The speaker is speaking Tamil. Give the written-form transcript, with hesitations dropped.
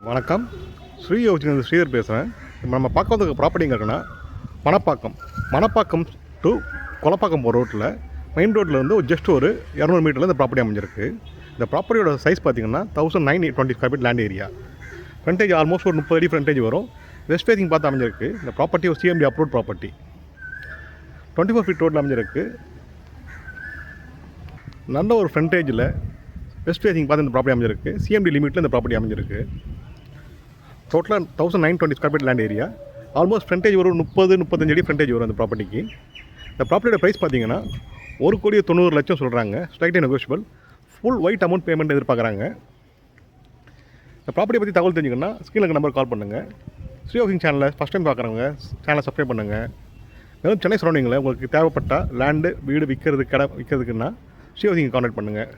வணக்கம். ஸ்ரீ ஹவுசிங் ஸ்ரீதர் பேசுகிறேன். இப்போ நம்ம பார்க்க ப்ராப்பர்ட்டி எங்கே இருக்குன்னா மணப்பாக்கம் டு கொலப்பாக்கம் போகிற ரோட்டில் மெயின் ரோட்டில் வந்து ஜஸ்ட் ஒரு 200 மீட்டரில் இந்த ப்ராப்பர்ட்டி அமைஞ்சிருக்கு. இந்த ப்ராப்பர்ட்டியோட சைஸ் பார்த்திங்கன்னா 1920 square feet land area. Frontage almost ஒரு 30 அடி ஃப்ரண்டேஜ் வரும். வெஸ்ட் ஃபேசிங் பார்த்து அமைஞ்சிருக்கு. இந்த ப்ராப்பர்ட்டி ஒரு சிஎம்டி அப்ரூவ்ட் ப்ராப்பர்ட்டி. 24 ஃபீட் ரோட்டில் அமைஞ்சிருக்கு. நல்ல ஒரு ஃப்ரண்டேஜில் வெஸ்ட் ஃபேசிங் பார்த்து இந்த ப்ராப்பர்ட்டி அமைஞ்சிருக்கு. சிஎம்டி லிமிட்டில் இந்த ப்ராப்பர்ட்டி அமைஞ்சிருக்கு. டோட்டலாக 1920 square feet land area. Almost frontage ஒரு 30-35 அடி ஃப்ரண்டேஜ் வரும் அந்த ப்ராப்பர்ட்டிக்கு. இந்த ப்ராப்பர்ட்டியோட ப்ரைஸ் பார்த்தீங்கன்னா 1,90,00,000 சொல்கிறாங்க. Slightly negotiable. Full white amount payment எதிர்பார்க்குறாங்க. இந்த ப்ராப்பர்ட்டியை பற்றி தகவல் தெரிஞ்சுக்கணுன்னா ஸ்க்ரீனுக்கு நம்பர் கால் பண்ணுங்கள். ஸ்ரீ ஹவுசிங் சேனலை ஃபஸ்ட் டைம் பார்க்குறவங்க சேனலை சப்ஸ்கிரைப் பண்ணுங்கள். மேலும் சென்னை சரௌண்டிங்கில் உங்களுக்கு தேவைப்பட்ட லேண்டு வீடு விற்கிறதுக்குன்னா ஸ்ரீ ஹவுசிங் கான்டாக்ட் பண்ணுங்கள்.